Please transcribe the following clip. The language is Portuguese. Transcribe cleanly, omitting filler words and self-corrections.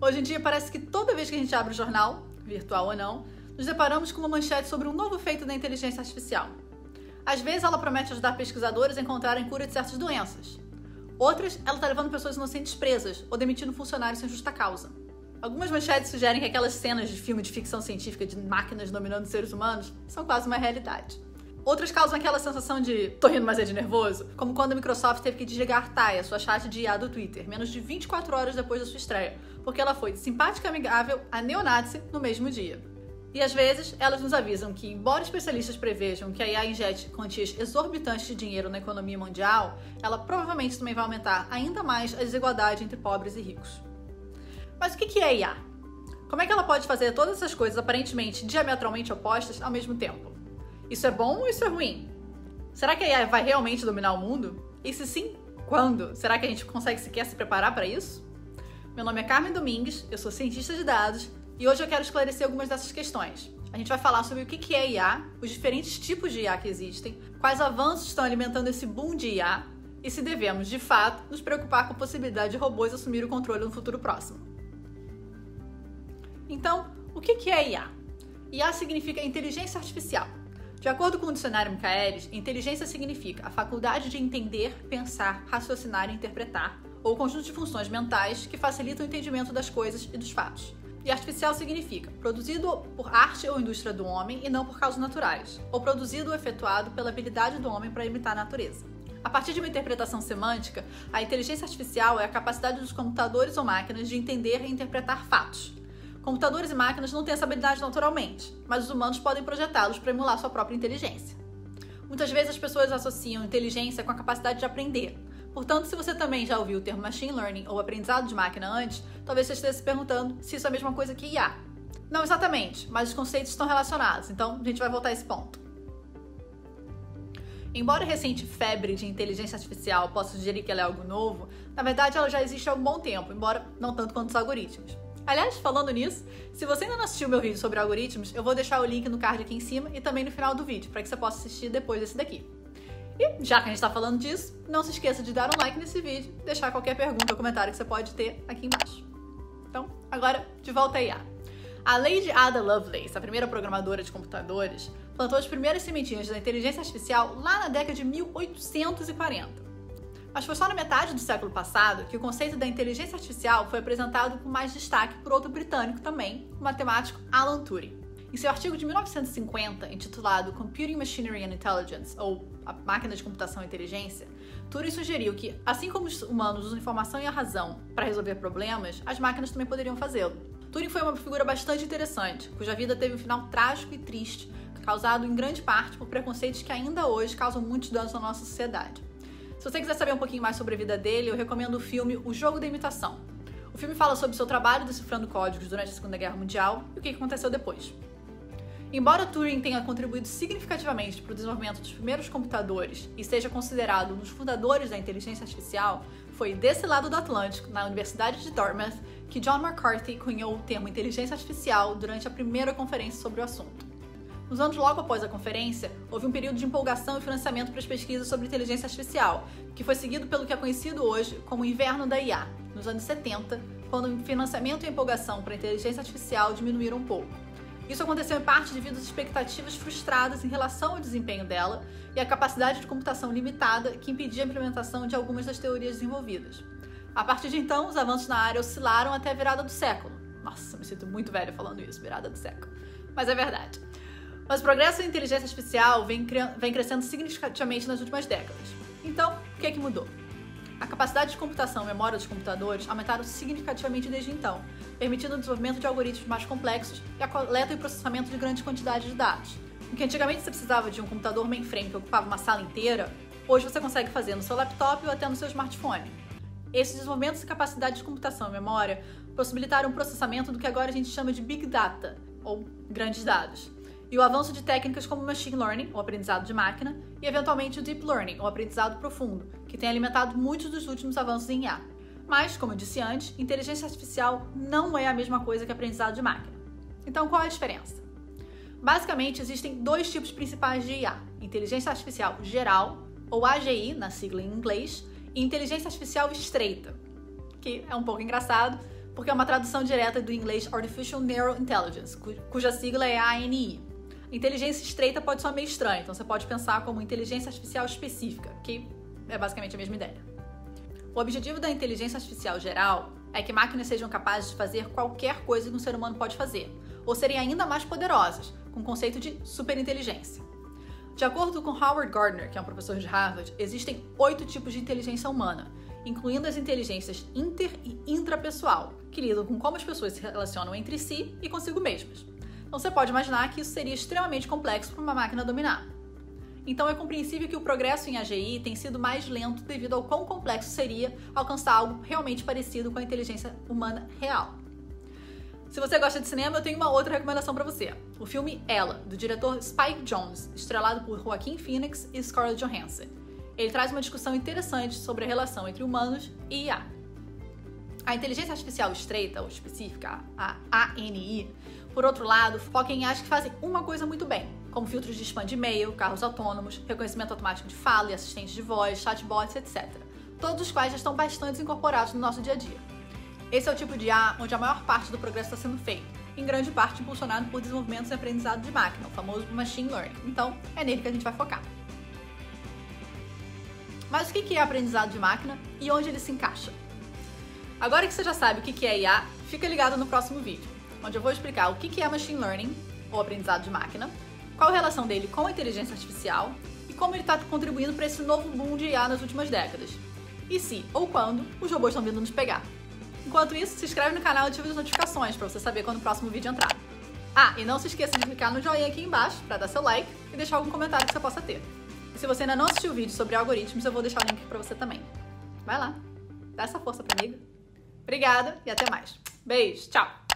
Hoje em dia parece que toda vez que a gente abre o jornal, virtual ou não, nos deparamos com uma manchete sobre um novo feito da inteligência artificial. Às vezes ela promete ajudar pesquisadores a encontrarem cura de certas doenças. Outras, ela está levando pessoas inocentes presas ou demitindo funcionários sem justa causa. Algumas manchetes sugerem que aquelas cenas de filme de ficção científica de máquinas dominando seres humanos são quase uma realidade. Outras causam aquela sensação de tô rindo, mas é de nervoso, como quando a Microsoft teve que desligar Taya, sua chat de IA do Twitter, menos de 24 horas depois da sua estreia, porque ela foi simpática e amigável a neonazi no mesmo dia. E às vezes, elas nos avisam que, embora especialistas prevejam que a IA injete quantias exorbitantes de dinheiro na economia mundial, ela provavelmente também vai aumentar ainda mais a desigualdade entre pobres e ricos. Mas o que é IA? Como é que ela pode fazer todas essas coisas aparentemente diametralmente opostas ao mesmo tempo? Isso é bom ou isso é ruim? Será que a IA vai realmente dominar o mundo? E se sim, quando? Será que a gente consegue sequer se preparar para isso? Meu nome é Carmen Domingues, eu sou cientista de dados e hoje eu quero esclarecer algumas dessas questões. A gente vai falar sobre o que é IA, os diferentes tipos de IA que existem, quais avanços estão alimentando esse boom de IA e se devemos, de fato, nos preocupar com a possibilidade de robôs assumir o controle no futuro próximo. Então, o que é IA? IA significa inteligência artificial. De acordo com o dicionário Michaelis, inteligência significa a faculdade de entender, pensar, raciocinar e interpretar, ou conjunto de funções mentais que facilitam o entendimento das coisas e dos fatos. E artificial significa produzido por arte ou indústria do homem e não por causas naturais, ou produzido ou efetuado pela habilidade do homem para imitar a natureza. A partir de uma interpretação semântica, a inteligência artificial é a capacidade dos computadores ou máquinas de entender e interpretar fatos. Computadores e máquinas não têm essa habilidade naturalmente, mas os humanos podem projetá-los para emular sua própria inteligência. Muitas vezes as pessoas associam inteligência com a capacidade de aprender. Portanto, se você também já ouviu o termo machine learning ou aprendizado de máquina antes, talvez você esteja se perguntando se isso é a mesma coisa que IA. Não exatamente, mas os conceitos estão relacionados, então a gente vai voltar a esse ponto. Embora a recente febre de inteligência artificial possa sugerir que ela é algo novo, na verdade ela já existe há um bom tempo, embora não tanto quanto os algoritmos. Aliás, falando nisso, se você ainda não assistiu meu vídeo sobre algoritmos, eu vou deixar o link no card aqui em cima e também no final do vídeo, para que você possa assistir depois desse daqui. E, já que a gente está falando disso, não se esqueça de dar um like nesse vídeo e deixar qualquer pergunta ou comentário que você pode ter aqui embaixo. Então, agora, de volta a IA. A Lady Ada Lovelace, a primeira programadora de computadores, plantou as primeiras sementinhas da inteligência artificial lá na década de 1840. Mas foi só na metade do século passado que o conceito da inteligência artificial foi apresentado com mais destaque por outro britânico também, o matemático Alan Turing. Em seu artigo de 1950, intitulado Computing Machinery and Intelligence, ou A Máquina de Computação e Inteligência, Turing sugeriu que, assim como os humanos usam informação e a razão para resolver problemas, as máquinas também poderiam fazê-lo. Turing foi uma figura bastante interessante, cuja vida teve um final trágico e triste, causado em grande parte por preconceitos que ainda hoje causam muitos danos na nossa sociedade. Se você quiser saber um pouquinho mais sobre a vida dele, eu recomendo o filme O Jogo da Imitação. O filme fala sobre seu trabalho decifrando códigos durante a Segunda Guerra Mundial e o que aconteceu depois. Embora Turing tenha contribuído significativamente para o desenvolvimento dos primeiros computadores e seja considerado um dos fundadores da inteligência artificial, foi desse lado do Atlântico, na Universidade de Dartmouth, que John McCarthy cunhou o termo inteligência artificial durante a primeira conferência sobre o assunto. Nos anos logo após a conferência, houve um período de empolgação e financiamento para as pesquisas sobre inteligência artificial, que foi seguido pelo que é conhecido hoje como o inverno da IA, nos anos 70, quando o financiamento e a empolgação para a inteligência artificial diminuíram um pouco. Isso aconteceu em parte devido às expectativas frustradas em relação ao desempenho dela e à capacidade de computação limitada que impedia a implementação de algumas das teorias desenvolvidas. A partir de então, os avanços na área oscilaram até a virada do século. Nossa, me sinto muito velha falando isso, virada do século. Mas é verdade. Mas o progresso em inteligência artificial vem crescendo significativamente nas últimas décadas. Então, o que é que mudou? A capacidade de computação e memória dos computadores aumentaram significativamente desde então, permitindo o desenvolvimento de algoritmos mais complexos e a coleta e processamento de grandes quantidades de dados. O que antigamente você precisava de um computador mainframe que ocupava uma sala inteira, hoje você consegue fazer no seu laptop ou até no seu smartphone. Esses desenvolvimentos e capacidade de computação e memória possibilitaram o processamento do que agora a gente chama de Big Data, ou grandes dados, e o avanço de técnicas como Machine Learning, ou aprendizado de máquina, e eventualmente o Deep Learning, ou aprendizado profundo, que tem alimentado muitos dos últimos avanços em IA. Mas, como eu disse antes, inteligência artificial não é a mesma coisa que aprendizado de máquina. Então, qual é a diferença? Basicamente, existem dois tipos principais de IA: inteligência artificial geral, ou AGI, na sigla em inglês, e inteligência artificial estreita, que é um pouco engraçado, porque é uma tradução direta do inglês Artificial Narrow Intelligence, cuja sigla é ANI. Inteligência estreita pode soar meio estranho, então você pode pensar como inteligência artificial específica, que é basicamente a mesma ideia. O objetivo da inteligência artificial geral é que máquinas sejam capazes de fazer qualquer coisa que um ser humano pode fazer, ou serem ainda mais poderosas, com o conceito de superinteligência. De acordo com Howard Gardner, que é um professor de Harvard, existem 8 tipos de inteligência humana, incluindo as inteligências inter- e intrapessoal, que lidam com como as pessoas se relacionam entre si e consigo mesmas. Então você pode imaginar que isso seria extremamente complexo para uma máquina dominar. Então é compreensível que o progresso em AGI tem sido mais lento devido ao quão complexo seria alcançar algo realmente parecido com a inteligência humana real. Se você gosta de cinema, eu tenho uma outra recomendação para você. O filme Ela, do diretor Spike Jonze, estrelado por Joaquin Phoenix e Scarlett Johansson. Ele traz uma discussão interessante sobre a relação entre humanos e IA. A inteligência artificial estreita, ou específica, a ANI, por outro lado, foca em IAs que fazem uma coisa muito bem, como filtros de spam de e-mail, carros autônomos, reconhecimento automático de fala e assistentes de voz, chatbots, etc. Todos os quais já estão bastante incorporados no nosso dia a dia. Esse é o tipo de IA onde a maior parte do progresso está sendo feito, em grande parte impulsionado por desenvolvimentos e aprendizado de máquina, o famoso Machine Learning. Então, é nele que a gente vai focar. Mas o que é aprendizado de máquina e onde ele se encaixa? Agora que você já sabe o que é IA, fica ligado no próximo vídeo, onde eu vou explicar o que é Machine Learning, ou aprendizado de máquina, qual a relação dele com a inteligência artificial e como ele está contribuindo para esse novo boom de IA nas últimas décadas. E se, ou quando, os robôs estão vindo nos pegar. Enquanto isso, se inscreve no canal e ativa as notificações para você saber quando o próximo vídeo entrar. Ah, e não se esqueça de clicar no joinha aqui embaixo para dar seu like e deixar algum comentário que você possa ter. E se você ainda não assistiu o vídeo sobre algoritmos, eu vou deixar o link aqui para você também. Vai lá, dá essa força pra mim. Obrigada e até mais. Beijo, tchau!